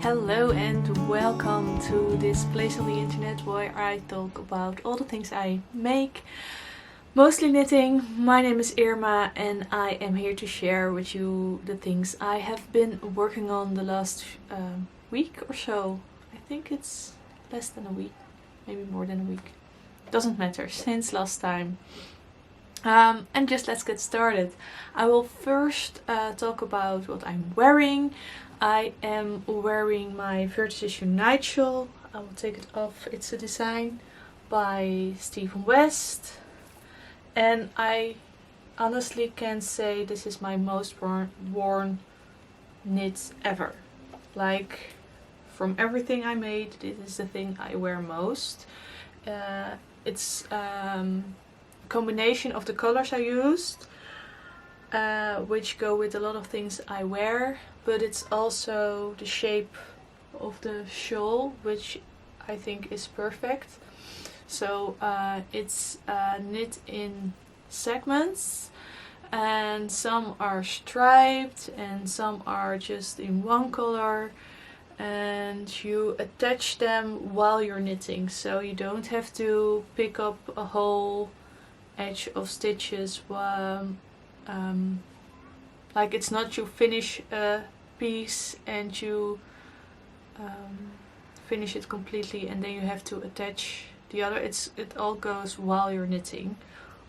Hello and welcome to this place on the internet where I talk about all the things I make, mostly knitting. My name is Irma and I am here to share with you the things I have been working on the last week or so. I think it's less than a week, maybe more than a week. Doesn't matter, since last time. And just let's get started. I will first talk about what I'm wearing. I am wearing my first issue night shawl. I will take it off. It's a design by Stephen West. And I honestly can say this is my most worn knit ever. Like, from everything I made, this is the thing I wear most. It's combination of the colors I used, which go with a lot of things I wear, but it's also the shape of the shawl, which I think is perfect. So it's knit in segments, and some are striped and some are just in one color, and you attach them while you're knitting, so you don't have to pick up a whole edge of stitches. Like, it's not you finish a piece and you finish it completely and then you have to attach the other. It all goes while you're knitting.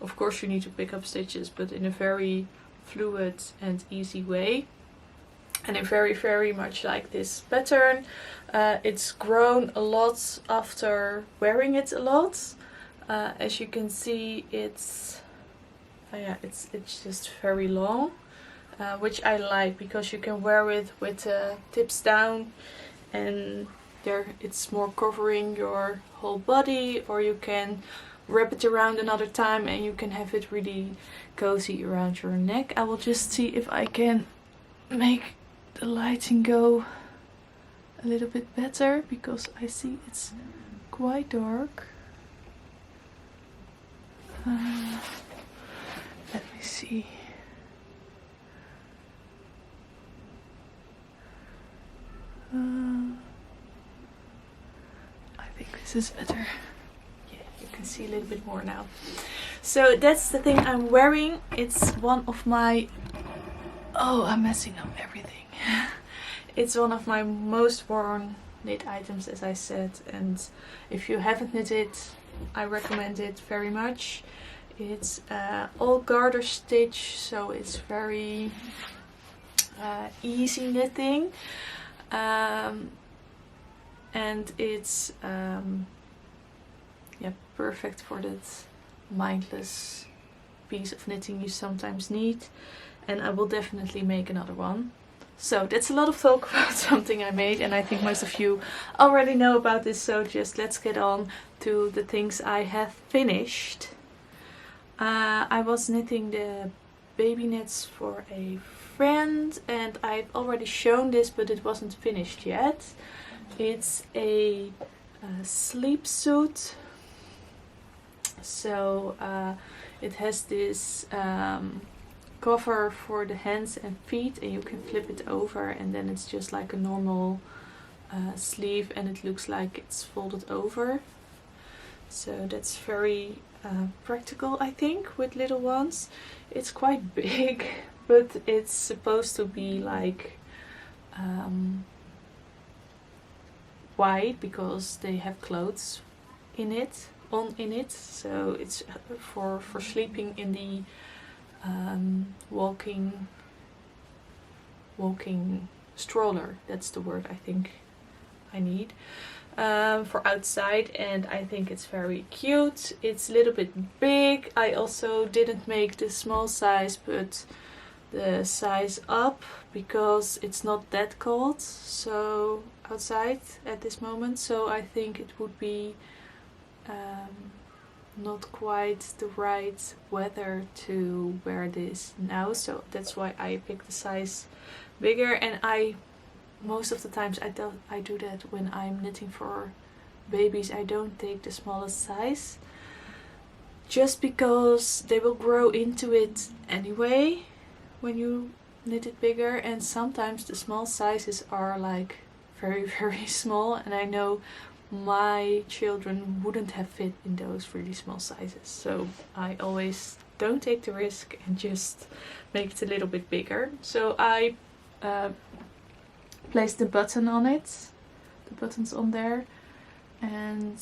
Of course you need to pick up stitches, but in a very fluid and easy way. And I very much like this pattern. It's grown a lot after wearing it a lot. As you can see, it's just very long, which I like because you can wear it with tips down, and it's more covering your whole body, or you can wrap it around another time and you can have it really cozy around your neck. I will just see if I can make the lighting go a little bit better because I see it's quite dark. Let me see. I think this is better. Yeah, you can see a little bit more now. So that's the thing I'm wearing. It's one of my... Oh, I'm messing up everything. It's one of my most worn knit items, as I said. And if you haven't knit it, I recommend it very much. It's all garter stitch, so it's very easy knitting, and it's perfect for that mindless piece of knitting you sometimes need. And I will definitely make another one. So that's a lot of talk about something I made, and I think most of you already know about this, so just let's get on to the things I have finished. I was knitting the baby knits for a friend, and I've already shown this, but it wasn't finished yet. It's a sleep suit. So it has this cover for the hands and feet, and you can flip it over, and then it's just like a normal sleeve, and it looks like it's folded over. So that's very practical, I think, with little ones. It's quite big, but it's supposed to be like wide because they have clothes in it, so it's for sleeping in the walking stroller. That's the word I think I need for outside, and I think it's very cute. It's a little bit big. I also didn't make the small size, but the size up, because it's not that cold so outside at this moment, so I think it would be not quite the right weather to wear this now, so that's why I picked the size bigger. And most of the times I do that when I'm knitting for babies. I don't take the smallest size, just because they will grow into it anyway when you knit it bigger, and sometimes the small sizes are like very, very small, and I know my children wouldn't have fit in those really small sizes. So I always don't take the risk and just make it a little bit bigger. So I placed the button on it, the buttons on there, and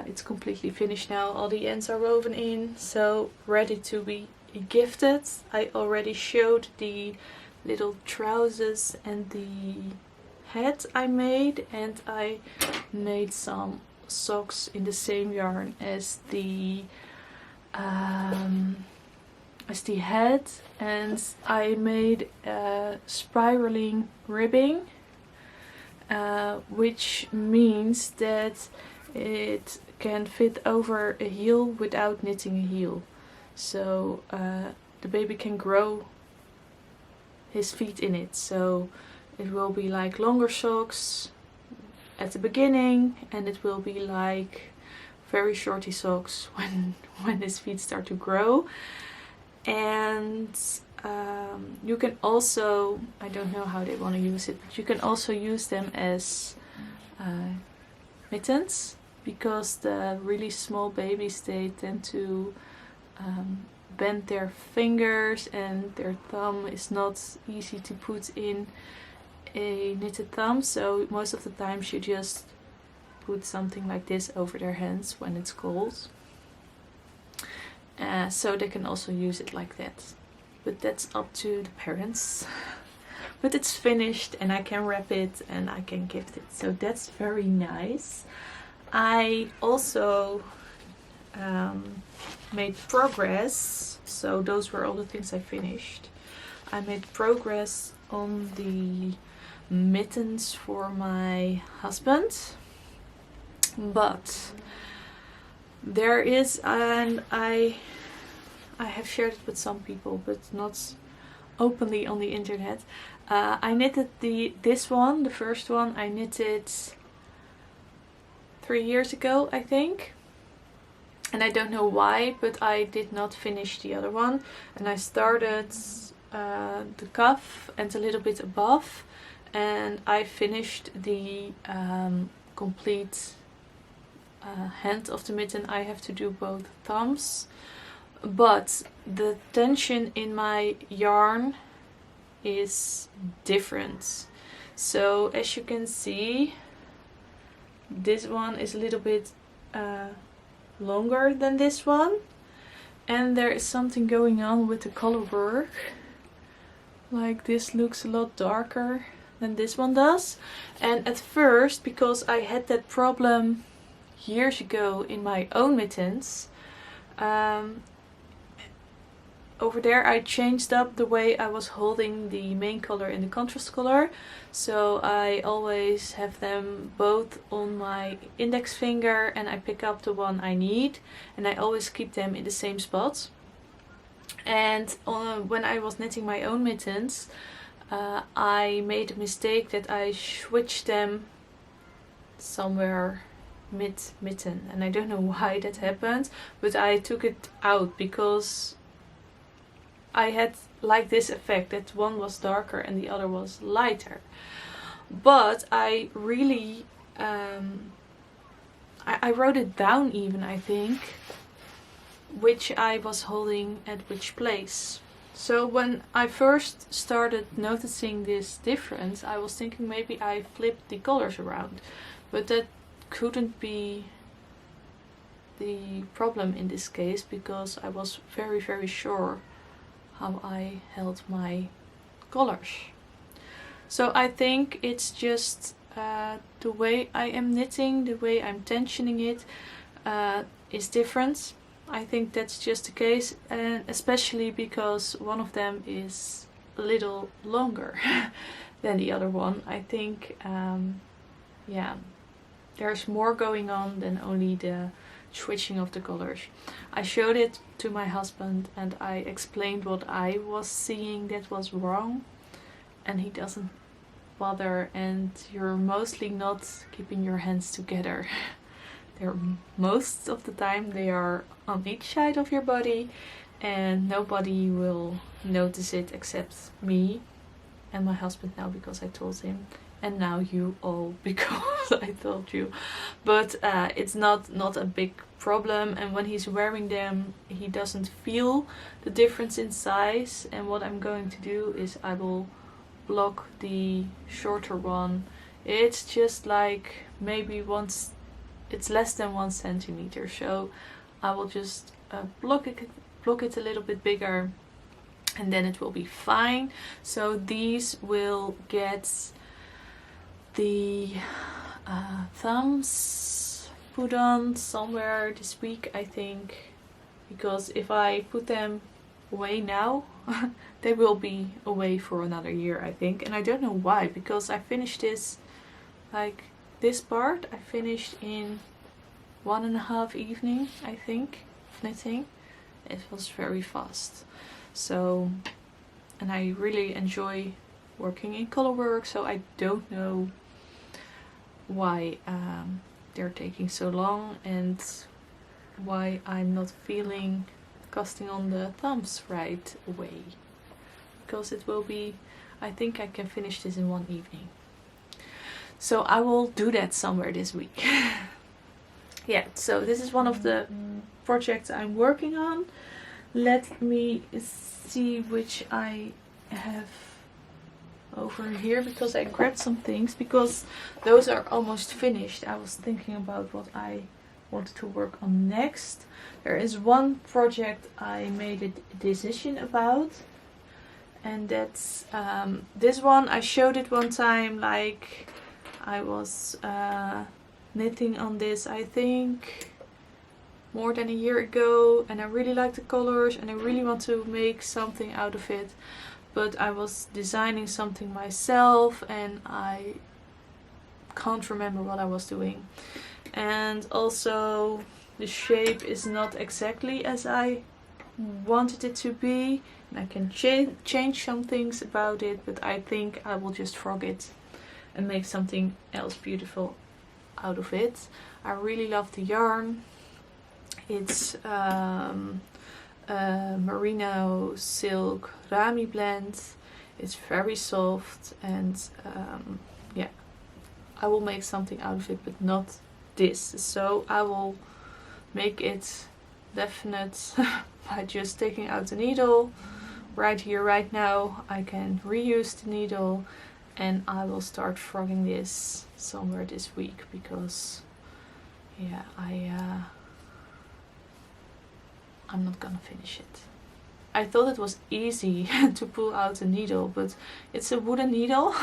it's completely finished now. All the ends are woven in, so ready to be gifted. I already showed the little trousers and the hat I made, and I made some socks in the same yarn as the head, and I made spiraling ribbing, which means that it can fit over a heel without knitting a heel. So the baby can grow his feet in it. So it will be like longer socks at the beginning, and it will be like very shorty socks when his feet start to grow. And you can also, I don't know how they want to use it, but you can also use them as mittens, because the really small babies, they tend to bend their fingers, and their thumb is not easy to put in a knitted thumb. So most of the time you just put something like this over their hands when it's cold. So they can also use it like that. But that's up to the parents. But it's finished, and I can wrap it and I can gift it. So that's very nice. I also made progress. So those were all the things I finished. I made progress on the mittens for my husband, but there is, and I have shared it with some people, but not openly on the internet. I knitted this one, the first one, I knitted 3 years ago, I think. And I don't know why, but I did not finish the other one. And I started the cuff and a little bit above. And I finished the complete hand of the mitten. I have to do both thumbs. But the tension in my yarn is different. So as you can see, this one is a little bit longer than this one, and there is something going on with the color work. Like this looks a lot darker than this one does. And at first, because I had that problem years ago in my own mittens, over there I changed up the way I was holding the main color and the contrast color. So I always have them both on my index finger, and I pick up the one I need, and I always keep them in the same spot. And when I was knitting my own mittens, I made a mistake that I switched them somewhere mid-mitten, and I don't know why that happened, but I took it out because I had like this effect that one was darker and the other was lighter. But I really I wrote it down even, I think, which I was holding at which place. So when I first started noticing this difference, I was thinking maybe I flipped the colors around, but that couldn't be the problem in this case, because I was very, very sure how I held my colors. So I think it's just the way I am knitting, the way I'm tensioning it is different. I think that's just the case, and especially because one of them is a little longer than the other one. I think yeah, there's more going on than only the switching of the colors. I showed it to my husband and I explained what I was seeing that was wrong, and he doesn't bother, and you're mostly not keeping your hands together. They're, most of the time they are on each side of your body, and nobody will notice it except me and my husband now because I told him, and now you all because I told you. But it's not a big problem, and when he's wearing them he doesn't feel the difference in size. And what I'm going to do is I will block the shorter one. It's just like maybe once, it's less than 1 centimeter, so I will just block it a little bit bigger, and then it will be fine. So these will get the thumbs put on somewhere this week, I think, because if I put them away now they will be away for another year, I think. And I don't know why, because I finished this, like this part I finished in 1.5 evening, I think, knitting. It was very fast. So, and I really enjoy working in color work, so I don't know why they're taking so long and why I'm not feeling casting on the thumbs right away, because it will be, I think I can finish this in 1 evening. So I will do that somewhere this week. Yeah, so this is one of the projects I'm working on. Let me see which I have over here, because I grabbed some things because those are almost finished. I was thinking about what I wanted to work on next. There is one project I made a decision about, and that's this one. I showed it one time, like I was knitting on this, I think more than a year ago, and I really like the colors and I really want to make something out of it, but I was designing something myself and I can't remember what I was doing, and also the shape is not exactly as I wanted it to be, and I can change some things about it, but I think I will just frog it and make something else beautiful out of it. I really love the yarn. It's merino silk rami blend. It's very soft, and yeah, I will make something out of it, but not this. So I will make it definite by just taking out the needle right here, right now. I can reuse the needle, and I will start frogging this somewhere this week, because yeah, I'm not gonna finish it. I thought it was easy to pull out the needle, but it's a wooden needle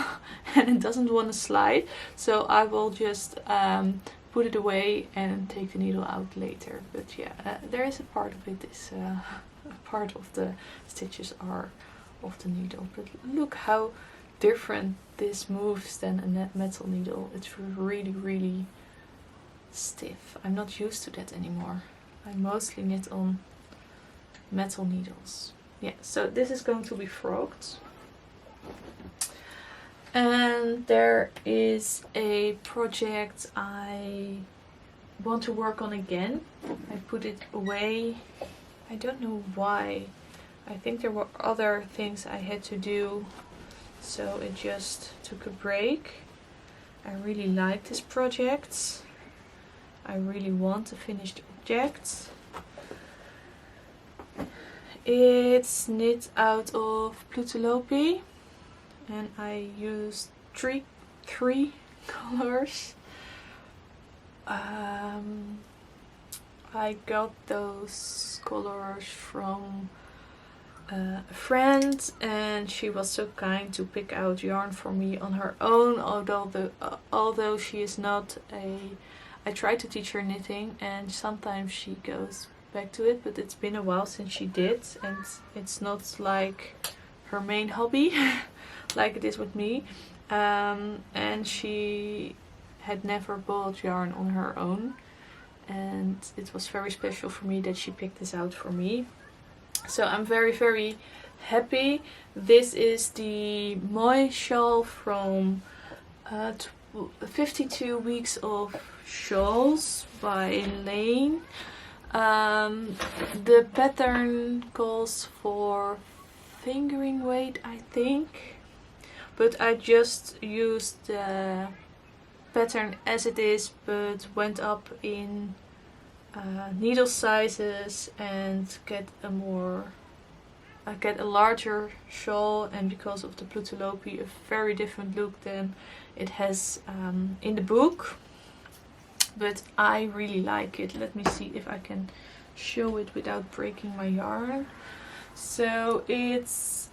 and it doesn't want to slide, so I will just put it away and take the needle out later. But yeah, there is a part of it is part of the stitches are of the needle. But look how different this moves than a metal needle. It's really stiff. I'm not used to that anymore. I mostly knit on metal needles. Yeah, so this is going to be frogged. And there is a project I want to work on again. I put it away. I don't know why. I think there were other things I had to do, so it just took a break. I really like this project. I really want a finished object. It's knit out of Plutelopi, and I used three colors. I got those colors from a friend, and she was so kind to pick out yarn for me on her own, although she is not a... I tried to teach her knitting and sometimes she goes back to it, but it's been a while since she did, and it's not like her main hobby like it is with me. And she had never bought yarn on her own, and it was very special for me that she picked this out for me. So I'm very happy. This is the Mooi shawl from 52 Weeks of Shawls by Lane. The pattern calls for fingering weight, I think, but I just used the pattern as it is, but went up in needle sizes and get a larger shawl, and because of the Plutelopi, a very different look than it has in the book. But I really like it. Let me see if I can show it without breaking my yarn. So it's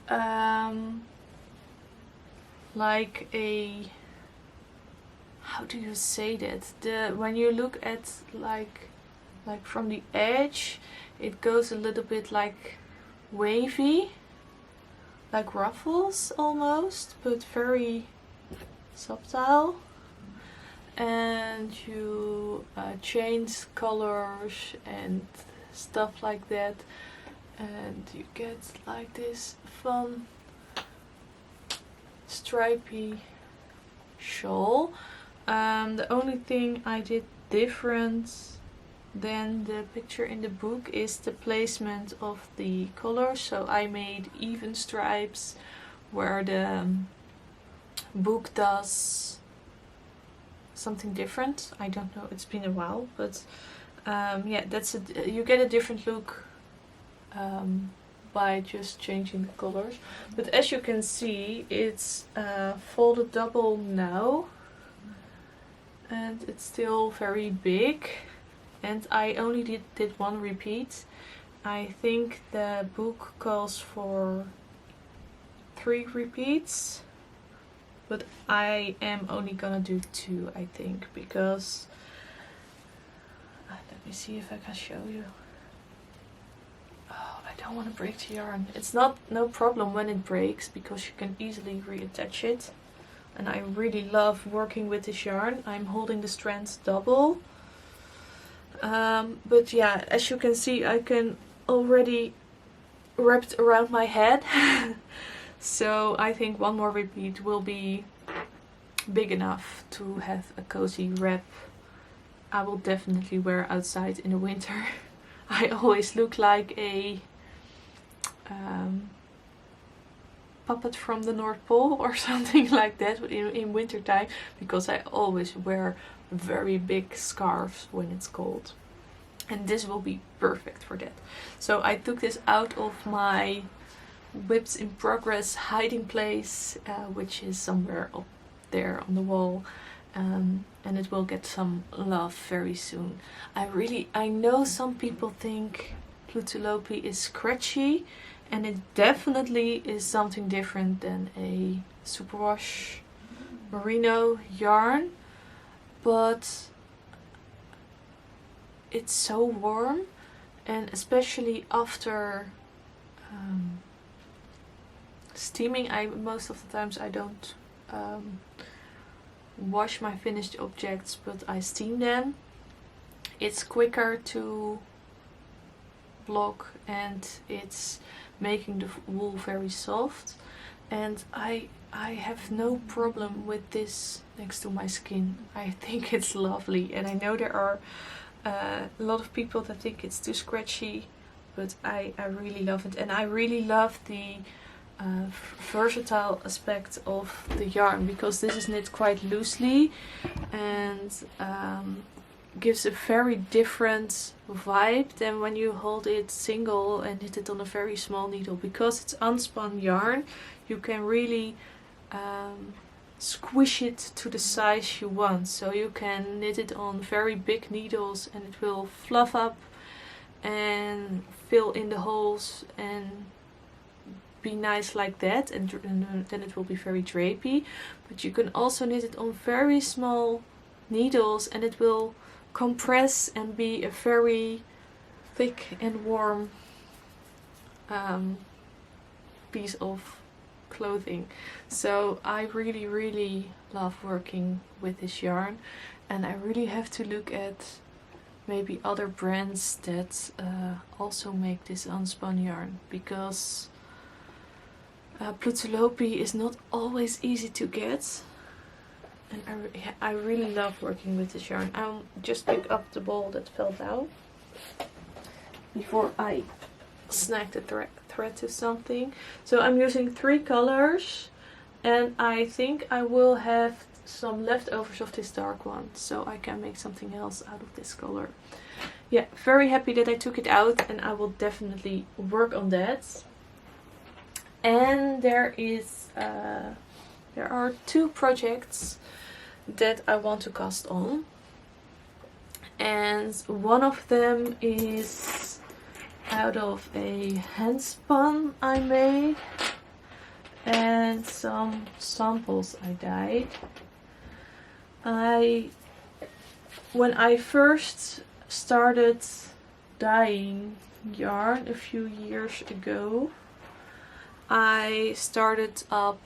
like a, how do you say that? When you look at like from the edge, it goes a little bit like wavy, like ruffles almost, but very subtle. And you change colors and stuff like that, and you get like this fun stripy shawl. The only thing I did different than the picture in the book is the placement of the colors. So I made even stripes where the book does something different. I don't know, it's been a while, but yeah, you get a different look by just changing the colors. But as you can see, it's folded double now, and it's still very big, and I only did one repeat. I think the book calls for 3 repeats, but I am only gonna do 2, I think, because let me see if I can show you. Oh, I don't want to break the yarn. It's no problem when it breaks, because you can easily reattach it. And I really love working with this yarn. I'm holding the strands double. But yeah, as you can see, I can already wrap it around my head. So I think one more repeat will be big enough to have a cozy wrap. I will definitely wear outside in the winter. I always look like a puppet from the North Pole or something like that in winter time, because I always wear very big scarves when it's cold. And this will be perfect for that. So I took this out of my Whips in Progress hiding place, which is somewhere up there on the wall, and it will get some love very soon. I know some people think Plutelopi is scratchy, and it definitely is something different than a superwash merino yarn, but it's so warm, and especially after steaming, most of the times I don't wash my finished objects, but I steam them. It's quicker to block, and it's making the wool very soft, and I have no problem with this next to my skin. I think it's lovely, and I know there are a lot of people that think it's too scratchy, but I really love it. And I really love the versatile aspect of the yarn, because this is knit quite loosely and gives a very different vibe than when you hold it single and knit it on a very small needle. Because it's unspun yarn, you can really squish it to the size you want. So you can knit it on very big needles and it will fluff up and fill in the holes and be nice like that, and then it will be very drapey. But you can also knit it on very small needles and it will compress and be a very thick and warm piece of clothing. So I really love working with this yarn, and I really have to look at maybe other brands that also make this unspun yarn, because Plutelopi is not always easy to get, and I really love working with this yarn. I'll just pick up the ball that fell down before I snag the thread to something. So I'm using 3 colors. And I think I will have some leftovers of this dark one, so I can make something else out of this color. Yeah, very happy that I took it out, and I will definitely work on that. And there are 2 projects that I want to cast on, and one of them is out of a hand spun I made and some samples I dyed. When I first started dyeing yarn a few years ago, I started up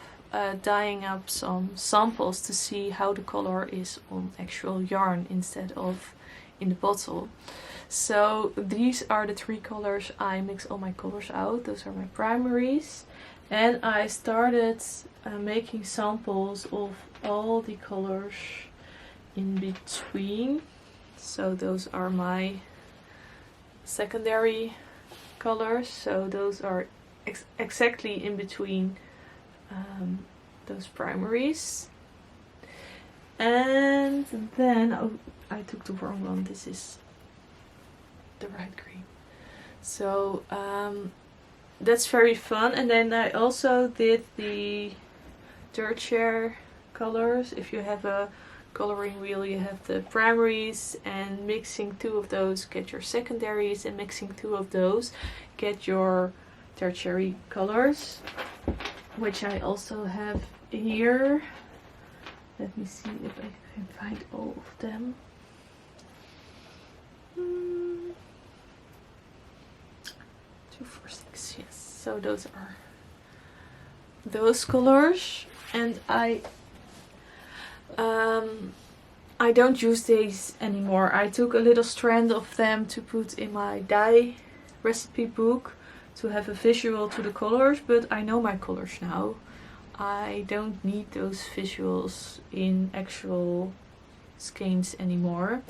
dyeing up some samples to see how the color is on actual yarn instead of in the bottle. So these are the 3 colors I mix all my colors out. Those are my primaries. And I started making samples of all the colors in between. So those are my secondary colors. So those are exactly in between those primaries. And then, oh, I took the wrong one. This is the right green. So that's very fun. And then I also did the dirt share colors. If you have a coloring wheel, you have the primaries, and mixing 2 of those get your secondaries, and mixing 2 of those get your tertiary colors, which I also have here. Let me see if I can find all of them. 2, 4, 6, yes. So those are those colors, and I don't use these anymore. I took a little strand of them to put in my dye recipe book to have a visual to the colors, but I know my colors now. I don't need those visuals in actual skeins anymore.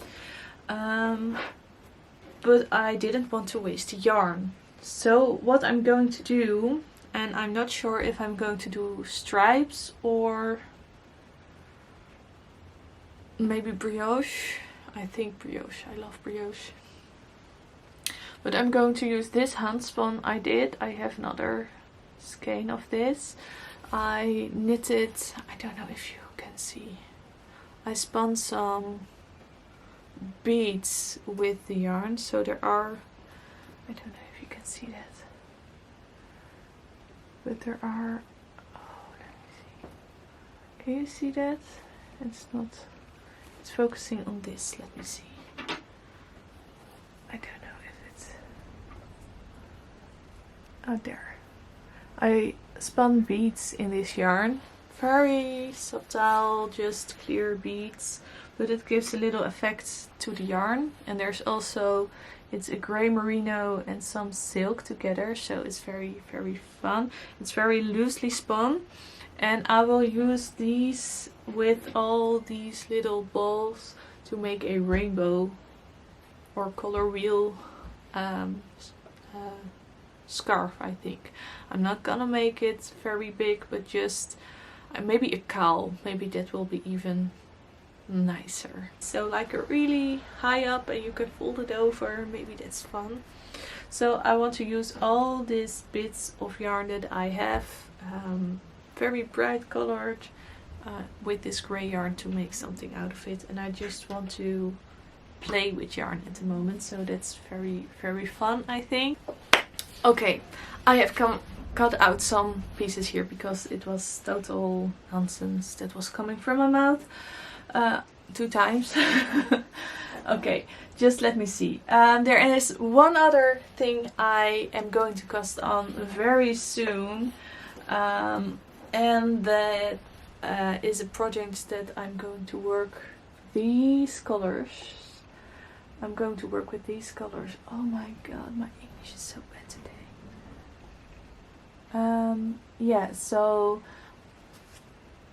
But I didn't want to waste the yarn. So what I'm going to do, and I'm not sure if I'm going to do stripes or maybe brioche. I think brioche. I love brioche. But I'm going to use this hand spun I did. I have another skein of this. I knitted, I don't know if you can see. I spun some beads with the yarn. So there are, I don't know if you can see that. But there are, oh, let me see. Can you see that? It's not, it's focusing on this. Let me see. I don't know if it's out there. I spun beads in this yarn. Very subtle, just clear beads. But it gives a little effect to the yarn. And there's also, it's a grey merino and some silk together. So it's very, very fun. It's very loosely spun. And I will use these with all these little balls to make a rainbow or color wheel scarf, I think. I'm not gonna make it very big, but just maybe a cowl. Maybe that will be even nicer. So like a really high up, and you can fold it over. Maybe that's fun. So I want to use all these bits of yarn that I have, very bright colored, with this grey yarn to make something out of it. And I just want to play with yarn at the moment, so that's very, very fun, I think. Okay, I have cut out some pieces here because it was total nonsense that was coming from my mouth 2 times. Okay, just let me see. There is one other thing I am going to cast on very soon, and that is a project that I'm going to work these colors. I'm going to work with these colors. Oh my god, my English is so bad today. Yeah, so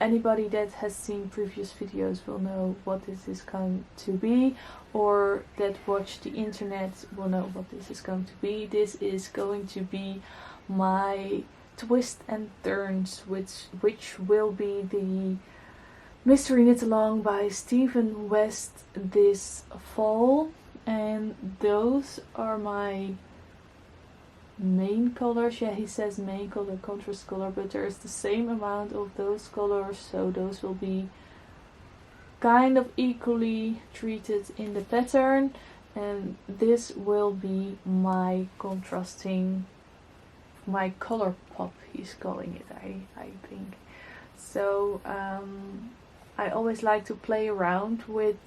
anybody that has seen previous videos will know what this is going to be, or that watch the internet will know what this is going to be. This is going to be my Twists and Turns, which will be the mystery knit along by Stephen West this fall. And those are my main colors. Yeah, he says main color, contrast color, but there's the same amount of those colors, so those will be kind of equally treated in the pattern. And this will be my contrasting, my color pop he's calling it, I think. So I always like to play around with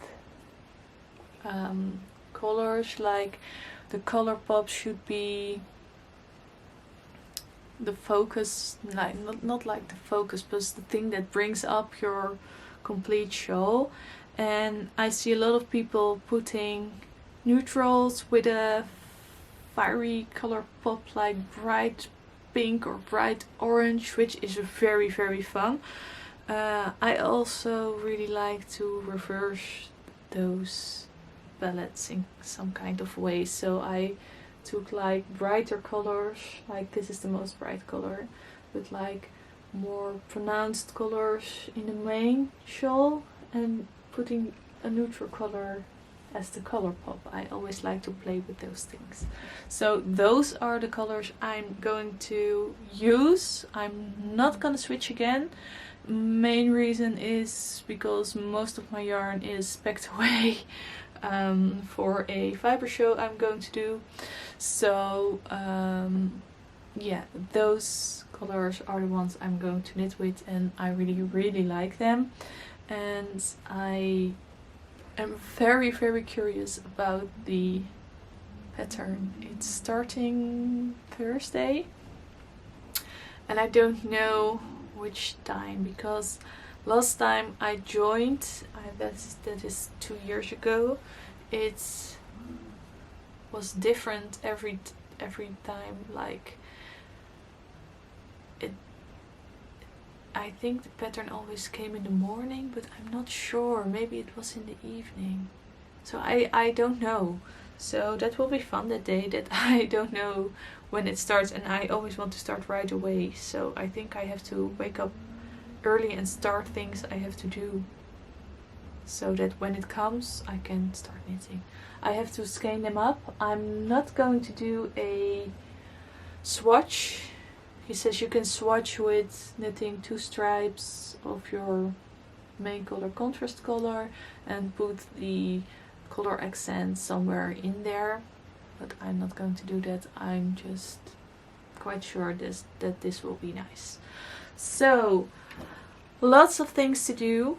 colors, like the color pop should be the focus, like not like the focus, but the thing that brings up your complete shawl. And I see a lot of people putting neutrals with a fiery color pop, like bright pink or bright orange, which is very, very fun. I also really like to reverse those palettes in some kind of way. So I took like brighter colors, like this is the most bright color, but like more pronounced colors in the main shawl, and putting a neutral color as the color pop. I always like to play with those things. So those are the colors I'm going to use. I'm not gonna switch again. Main reason is because most of my yarn is packed away for a fiber show I'm going to do. So yeah, those colors are the ones I'm going to knit with, and I really, really like them. And I am very, very curious about the pattern. It's starting Thursday, and I don't know which time, because last time I joined, that is 2 years ago, it was different every time. Like I think the pattern always came in the morning, but I'm not sure. Maybe it was in the evening. So I don't know. So that will be fun, that day that I don't know when it starts, and I always want to start right away. So I think I have to wake up early and start things I have to do, so that when it comes I can start knitting. I have to skein them up. I'm not going to do a swatch. He says you can swatch with knitting 2 stripes of your main color, contrast color, and put the color accent somewhere in there, but I'm not going to do that. I'm just quite sure that this will be nice. So lots of things to do.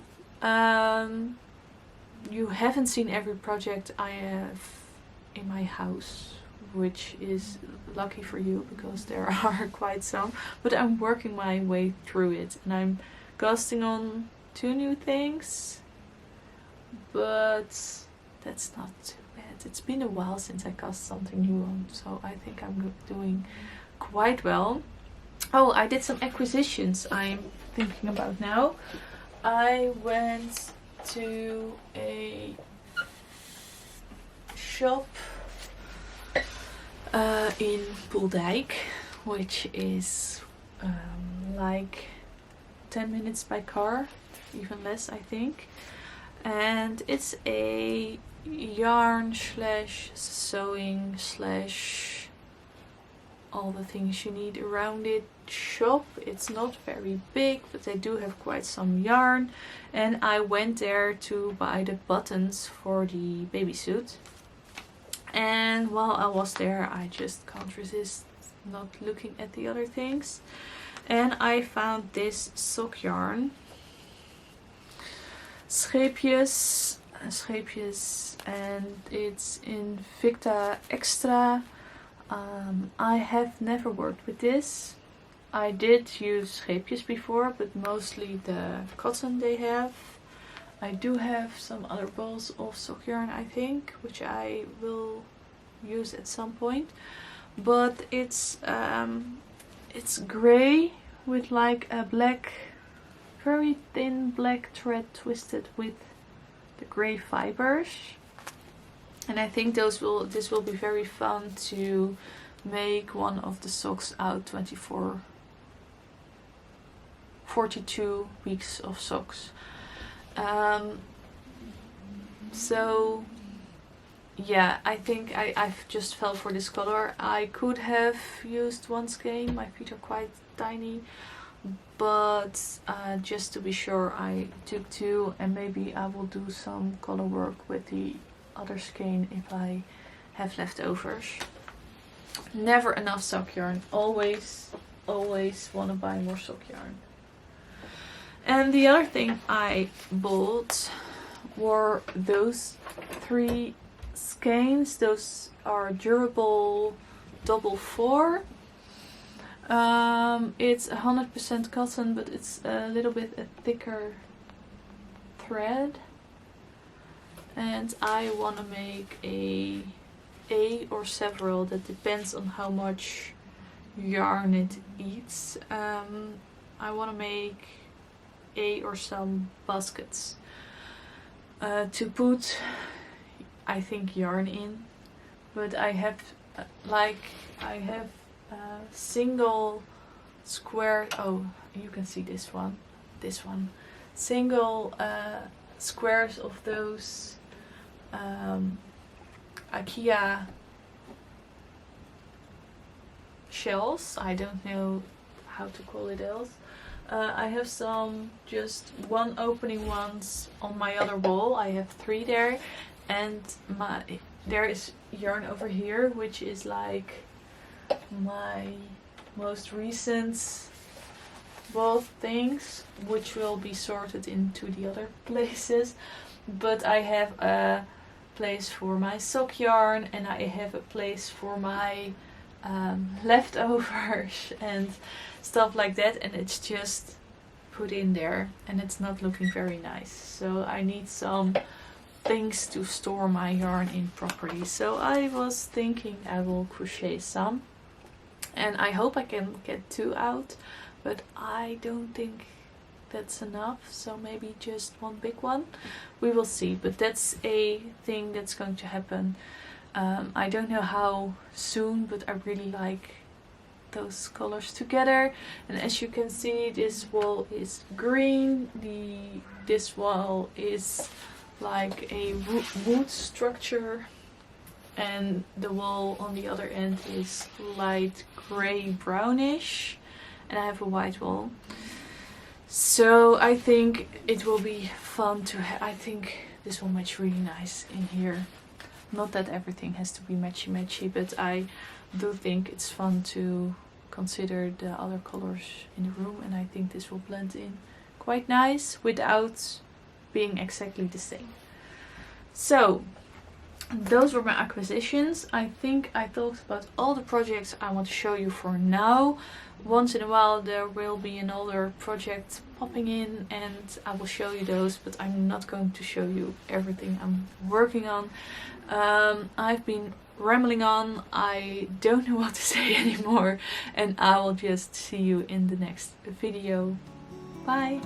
You haven't seen every project I have in my house, which is lucky for you, because there are quite some, but I'm working my way through it, and I'm casting on 2 new things, but that's not too bad. It's been a while since I cast something new on, so I think I'm doing quite well. Oh, I did some acquisitions I'm thinking about now. I went to a shop in Poeldijk, which is like 10 minutes by car, even less I think. And it's a yarn slash sewing slash all the things you need around it shop. It's not very big, but they do have quite some yarn, and I went there to buy the buttons for the baby suit. And while I was there, I just can't resist not looking at the other things, and I found this sock yarn, scheepjes, and it's in Victa Extra. I have never worked with this. I did use scheepjes before, but mostly the cotton they have. I do have some other balls of sock yarn, I think, which I will use at some point. But it's grey with like a black, very thin black thread twisted with the grey fibers. And I think this will be very fun to make one of the socks out 24 42 weeks of socks. So yeah, I think I've just fell for this color. I could have used one skein, my feet are quite tiny, but just to be sure I took two, and maybe I will do some color work with the other skein if I have leftovers. Never enough sock yarn. Always want to buy more sock yarn. And the other thing I bought were those 3 skeins. Those are durable double 4. It's 100% cotton, but it's a little bit a thicker thread. And I want to make a or several, that depends on how much yarn it eats. I want to make a or some baskets to put, I think, yarn in. But I have single square, oh, you can see this one, single squares of those IKEA shells. I don't know how to call it else. I have some just one opening ones on my other wall. I have 3 there, and there is yarn over here, which is like my most recent bought things, which will be sorted into the other places. But I have a place for my sock yarn, and I have a place for my leftovers and stuff like that, and it's just put in there and it's not looking very nice. So I need some things to store my yarn in properly. So I was thinking I will crochet some, and I hope I can get 2 out, but I don't think that's enough, so maybe just one big one. We will see, but that's a thing that's going to happen. I don't know how soon, but I really like those colors together. And as you can see, this wall is green, this wall is like a wood structure, and the wall on the other end is light grey brownish, and I have a white wall. So I think it will be fun to I think this will match really nice in here. Not that everything has to be matchy, but I do think it's fun to consider the other colors in the room, and I think this will blend in quite nice without being exactly the same. So those were my acquisitions. I think I talked about all the projects I want to show you for now. Once in a while there will be another project popping in and I will show you those, but I'm not going to show you everything I'm working on. I've been rambling on, I don't know what to say anymore, and I will just see you in the next video. Bye!